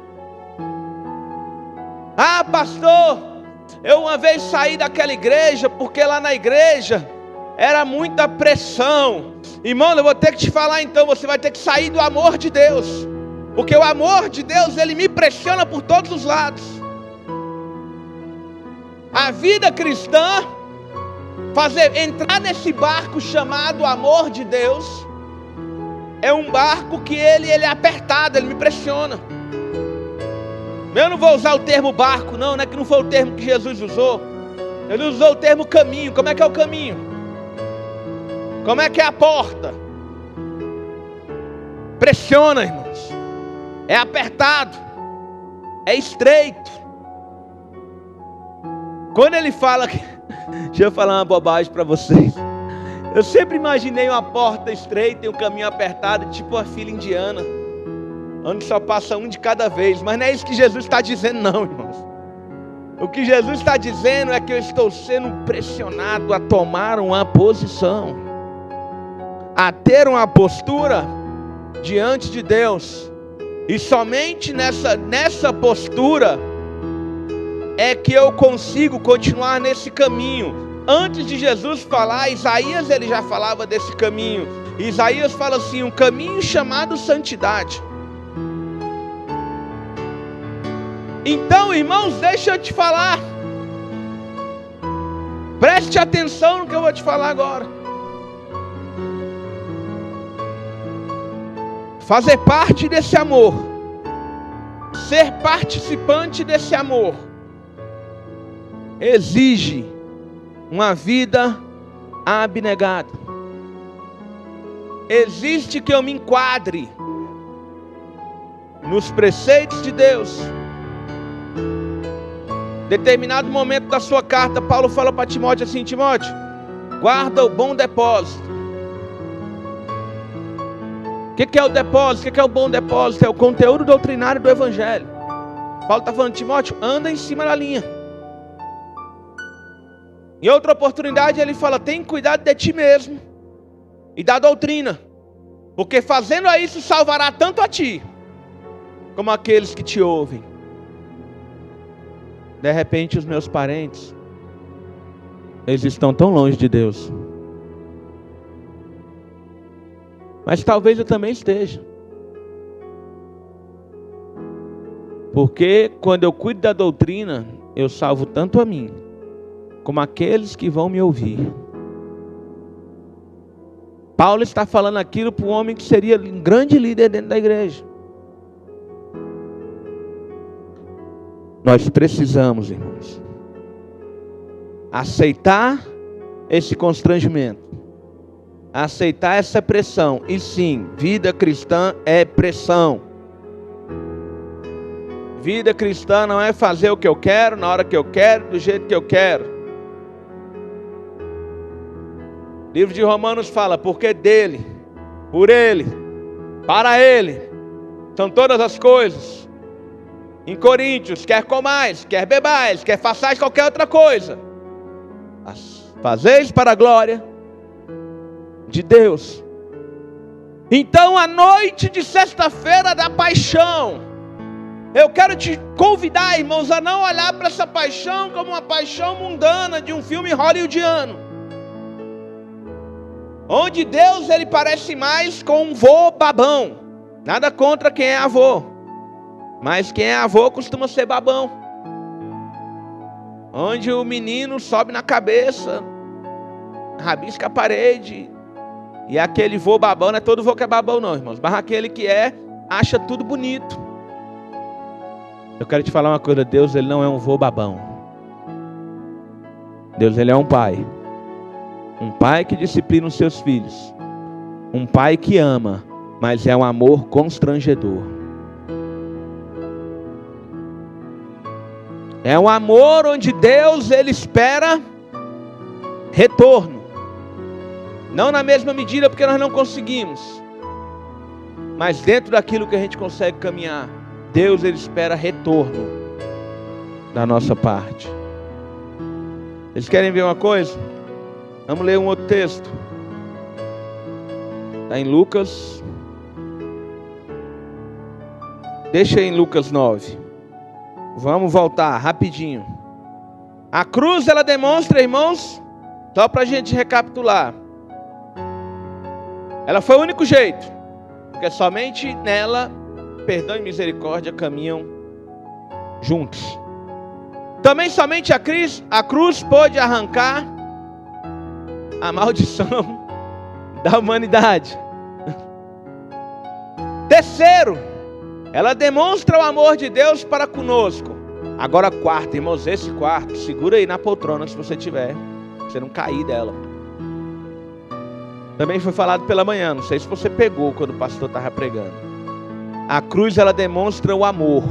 Ah, pastor, eu uma vez saí daquela igreja, porque lá na igreja era muita pressão. Irmão, eu vou ter que te falar então, você vai ter que sair do amor de Deus. Porque o amor de Deus, ele me pressiona por todos os lados. A vida cristã, entrar nesse barco chamado amor de Deus, é um barco que ele é apertado, ele me pressiona. Eu não vou usar o termo barco, não é que não foi o termo que Jesus usou. Ele usou o termo caminho. Como é que é o caminho? Como é que é a porta? Pressiona, irmãos. É apertado. É estreito. Quando ele fala que... Deixa eu falar uma bobagem para vocês. Eu sempre imaginei uma porta estreita e um caminho apertado, tipo uma fila indiana, onde só passa um de cada vez. Mas não é isso que Jesus está dizendo, não, irmãos. O que Jesus está dizendo é que eu estou sendo pressionado a tomar uma posição, a ter uma postura diante de Deus. E somente nessa postura é que eu consigo continuar nesse caminho. Antes de Jesus falar, Isaías ele já falava desse caminho. Isaías fala assim, um caminho chamado santidade. Então, irmãos, deixa eu te falar. Preste atenção no que eu vou te falar agora. Fazer parte desse amor, ser participante desse amor, exige uma vida abnegada. Existe que eu me enquadre nos preceitos de Deus. Determinado momento da sua carta, Paulo fala para Timóteo assim: Timóteo, guarda o bom depósito. O que é o depósito? O que é o bom depósito? É o conteúdo doutrinário do Evangelho. Paulo está falando, Timóteo, anda em cima da linha. Em outra oportunidade ele fala, tem cuidado de ti mesmo e da doutrina, porque fazendo isso salvará tanto a ti, como aqueles que te ouvem. De repente os meus parentes, eles estão tão longe de Deus. Mas talvez eu também esteja. Porque quando eu cuido da doutrina, eu salvo tanto a mim, como aqueles que vão me ouvir. Paulo está falando aquilo para um homem que seria um grande líder dentro da igreja. Nós precisamos, irmãos, aceitar esse constrangimento, aceitar essa pressão. E sim, vida cristã é pressão. Vida cristã não é fazer o que eu quero, na hora que eu quero, do jeito que eu quero. O livro de Romanos fala, porque dele, por ele, para ele, são todas as coisas. Em Coríntios, quer comais, quer bebais, quer façais qualquer outra coisa, fazeis para a glória de Deus. Então, a noite de sexta-feira da paixão, eu quero te convidar, irmãos, a não olhar para essa paixão como uma paixão mundana de um filme hollywoodiano, onde Deus ele parece mais com um vô babão. Nada contra quem é avô, mas quem é avô costuma ser babão, onde o menino sobe na cabeça, rabisca a parede. E aquele vô babão, não é todo vô que é babão não, irmãos, mas aquele que acha tudo bonito. Eu quero te falar uma coisa, Deus ele não é um vô babão. Deus ele é um pai que disciplina os seus filhos, um pai que ama, mas é um amor constrangedor. É um amor onde Deus ele espera retorno. Não na mesma medida, porque nós não conseguimos, mas dentro daquilo que a gente consegue caminhar, Deus ele espera retorno da nossa parte. Vocês querem ver uma coisa? Vamos ler um outro texto. Está em Lucas. Deixa em Lucas 9. Vamos voltar rapidinho. A cruz, ela demonstra, irmãos, só para a gente recapitular. Ela foi o único jeito, porque somente nela, perdão e misericórdia caminham juntos. Também somente a cruz pôde arrancar a maldição da humanidade. Terceiro, ela demonstra o amor de Deus para conosco. Agora quarto, irmãos, esse quarto, segura aí na poltrona se você tiver, pra você não cair dela. Também foi falado pela manhã, não sei se você pegou quando o pastor estava pregando. A cruz, ela demonstra o amor.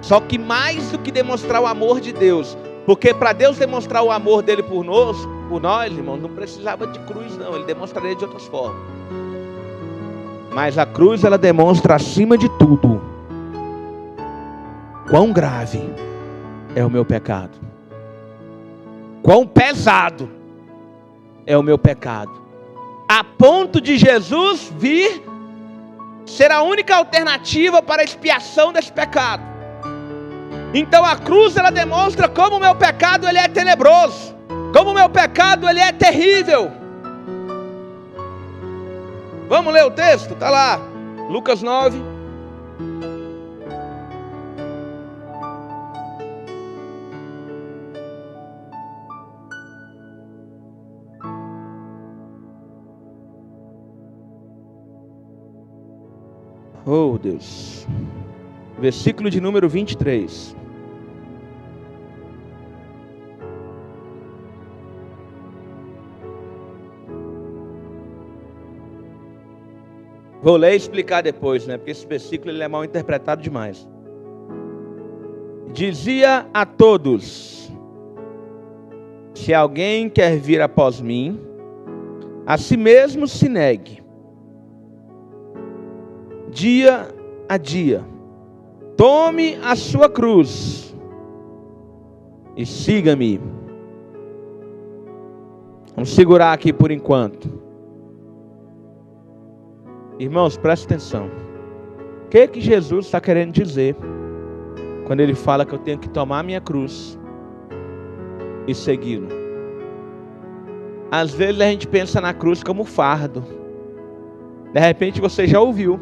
Só que mais do que demonstrar o amor de Deus, porque para Deus demonstrar o amor dele por nós, irmãos, não precisava de cruz não, ele demonstraria de outras formas. Mas a cruz, ela demonstra acima de tudo quão grave é o meu pecado, quão pesado é o meu pecado, a ponto de Jesus vir ser a única alternativa para a expiação desse pecado. Então a cruz, ela demonstra como o meu pecado ele é tenebroso, como o meu pecado ele é terrível. Vamos ler o texto? Está lá, Lucas 9. Oh Deus, versículo de número 23. Vou ler e explicar depois, né? Porque esse versículo ele é mal interpretado demais. Dizia a todos: se alguém quer vir após mim, a si mesmo se negue, dia a dia, tome a sua cruz e siga-me. Vamos segurar aqui por enquanto. Irmãos, presta atenção. O que Jesus está querendo dizer quando ele fala que eu tenho que tomar a minha cruz e segui-lo? Às vezes a gente pensa na cruz como fardo. De repente você já ouviu,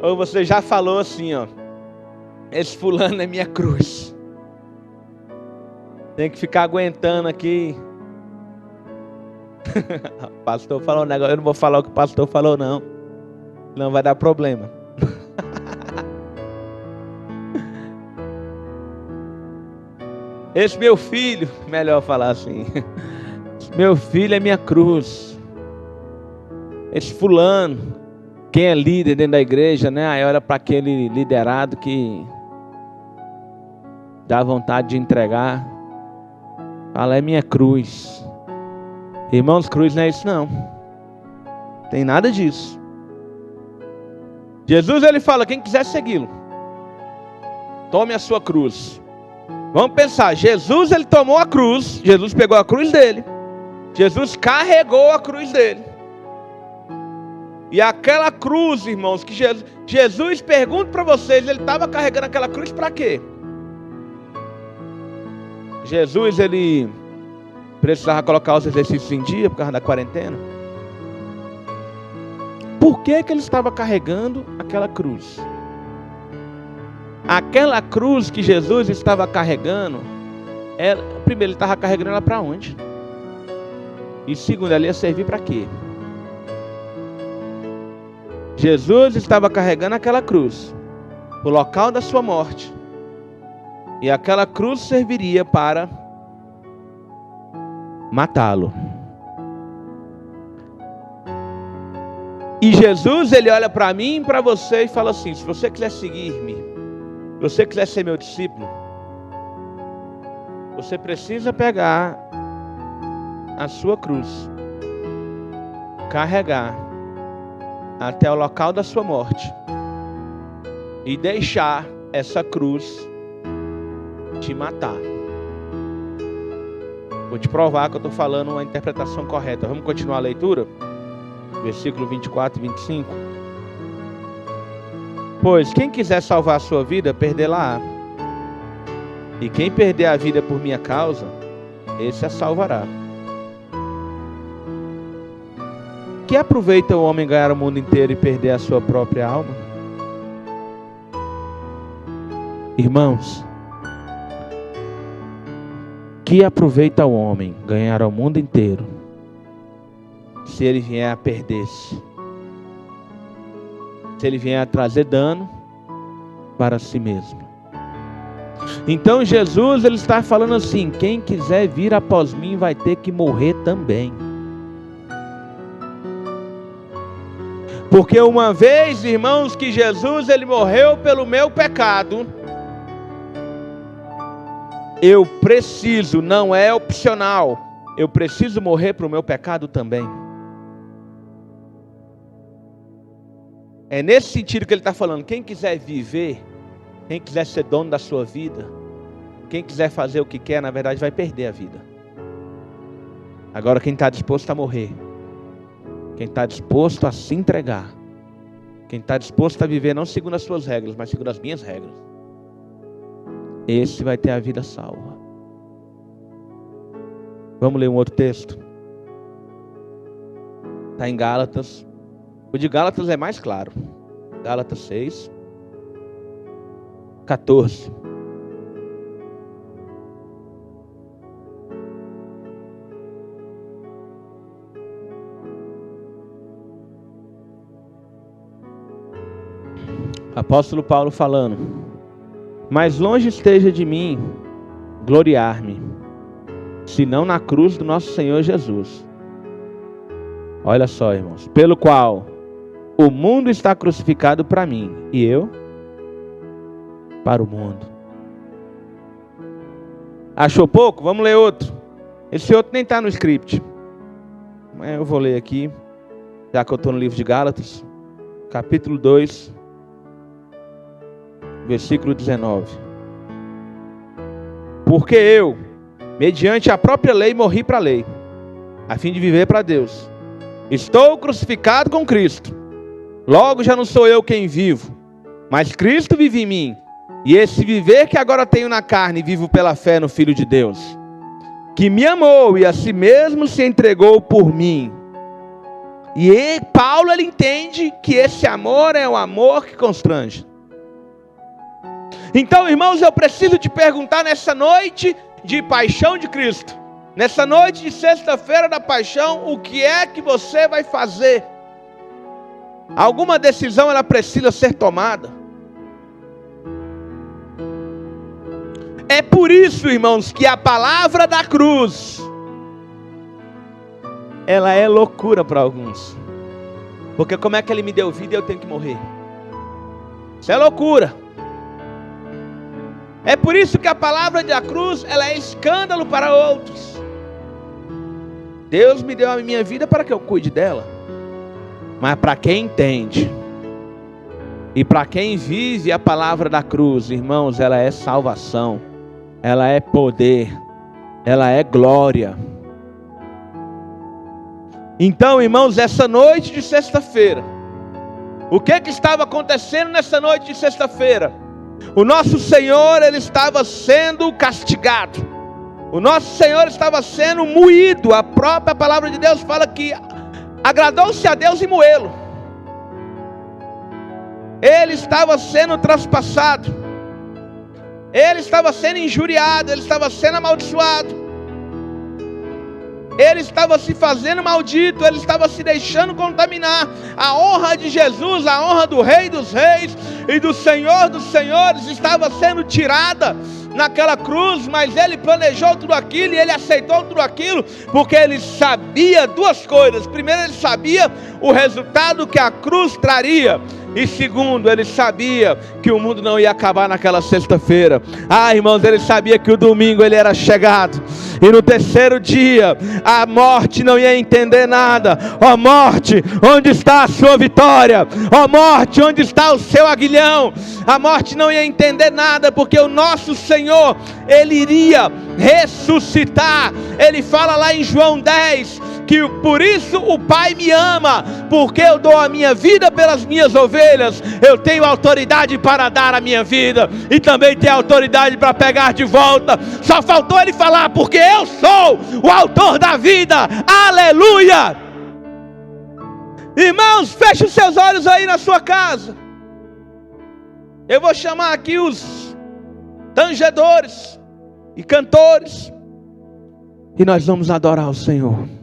ou você já falou assim, ó: esse fulano é minha cruz. Tem que ficar aguentando aqui. O pastor falou um negócio, eu não vou falar o que o pastor falou não, não vai dar problema. Esse meu filho, melhor falar assim, esse meu filho é minha cruz. Esse fulano, quem é líder dentro da igreja, né? Aí olha para aquele liderado que dá vontade de entregar, fala: é minha cruz. Irmãos, cruz não é isso não. Tem nada disso. Jesus, ele fala: quem quiser segui-lo, tome a sua cruz. Vamos pensar, Jesus, ele tomou a cruz. Jesus pegou a cruz dele. Jesus carregou a cruz dele. E aquela cruz, irmãos, que Jesus pergunta para vocês, ele estava carregando aquela cruz para quê? Jesus, ele precisava colocar os exercícios em dia por causa da quarentena. Por que ele estava carregando aquela cruz? Aquela cruz que Jesus estava carregando, primeiro, ele estava carregando ela para onde? E segundo, ela ia servir para quê? Jesus estava carregando aquela cruz para o local da sua morte. E aquela cruz serviria para matá-lo. E Jesus, ele olha para mim e para você e fala assim: se você quiser seguir-me, se você quiser ser meu discípulo, você precisa pegar a sua cruz, carregar até o local da sua morte e deixar essa cruz te matar. Vou te provar que eu estou falando a interpretação correta. Vamos continuar a leitura? Versículo 24 e 25. Pois quem quiser salvar a sua vida, perdê-la-á. E quem perder a vida por minha causa, esse a salvará. Que aproveita o homem ganhar o mundo inteiro e perder a sua própria alma? Irmãos, que aproveita o homem ganhar o mundo inteiro se ele vier a perder-se? Se ele vier a trazer dano para si mesmo. Então Jesus, ele está falando assim: quem quiser vir após mim vai ter que morrer também. Porque uma vez, irmãos, que Jesus, ele morreu pelo meu pecado, eu preciso, não é opcional, eu preciso morrer para o meu pecado também. É nesse sentido que ele está falando: quem quiser viver, quem quiser ser dono da sua vida, quem quiser fazer o que quer, na verdade vai perder a vida. Agora quem está disposto a morrer, quem está disposto a se entregar, quem está disposto a viver não segundo as suas regras, mas segundo as minhas regras, esse vai ter a vida salva. Vamos ler um outro texto. Está em Gálatas. O de Gálatas é mais claro. Gálatas 6, 14. Apóstolo Paulo falando: mas longe esteja de mim gloriar-me, senão na cruz do nosso Senhor Jesus. Olha só, irmãos, pelo qual o mundo está crucificado para mim, e eu para o mundo. Achou pouco? Vamos ler outro. Esse outro nem está no script, mas eu vou ler aqui, já que eu estou no livro de Gálatas, capítulo 2, versículo 19. Porque eu, mediante a própria lei, morri para a lei, a fim de viver para Deus. Estou crucificado com Cristo. Logo já não sou eu quem vivo, mas Cristo vive em mim. E esse viver que agora tenho na carne, vivo pela fé no Filho de Deus, que me amou e a si mesmo se entregou por mim. E Paulo, ele entende que esse amor é o amor que constrange. Então, irmãos, eu preciso te perguntar nessa noite de paixão de Cristo, nessa noite de sexta-feira da paixão, o que é que você vai fazer? Alguma decisão ela precisa ser tomada. É por isso, irmãos, que a palavra da cruz, ela é loucura para alguns. Porque como é que ele me deu vida e eu tenho que morrer? Isso é loucura. É por isso que a palavra da cruz, ela é escândalo para outros. Deus me deu a minha vida para que eu cuide dela. Mas para quem entende e para quem vive a palavra da cruz, irmãos, ela é salvação, ela é poder, ela é glória. Então, irmãos, essa noite de sexta-feira, o que estava acontecendo nessa noite de sexta-feira? O nosso Senhor, ele estava sendo castigado. O nosso Senhor estava sendo moído. A própria palavra de Deus fala que agradou-se a Deus em moê-lo. Ele estava sendo traspassado. Ele estava sendo injuriado. Ele estava sendo amaldiçoado. Ele estava se fazendo maldito. Ele estava se deixando contaminar. A honra de Jesus, a honra do Rei dos Reis e do Senhor dos Senhores estava sendo tirada naquela cruz, mas ele planejou tudo aquilo e ele aceitou tudo aquilo, porque ele sabia duas coisas. Primeiro, ele sabia o resultado que a cruz traria, e segundo, ele sabia que o mundo não ia acabar naquela sexta-feira. Irmãos, ele sabia que o domingo ele era chegado, e no terceiro dia a morte não ia entender nada. Ó morte, onde está a sua vitória? Ó morte, onde está o seu aguilhão? A morte não ia entender nada, porque o nosso Senhor, ele iria ressuscitar. Ele fala lá em João 10, que por isso o Pai me ama, porque eu dou a minha vida pelas minhas ovelhas. Eu tenho autoridade para dar a minha vida, e também tenho autoridade para pegar de volta. Só faltou ele falar, porque eu sou o autor da vida. Aleluia! Irmãos, feche os seus olhos aí na sua casa. Eu vou chamar aqui os tangedores e cantores, e nós vamos adorar o Senhor.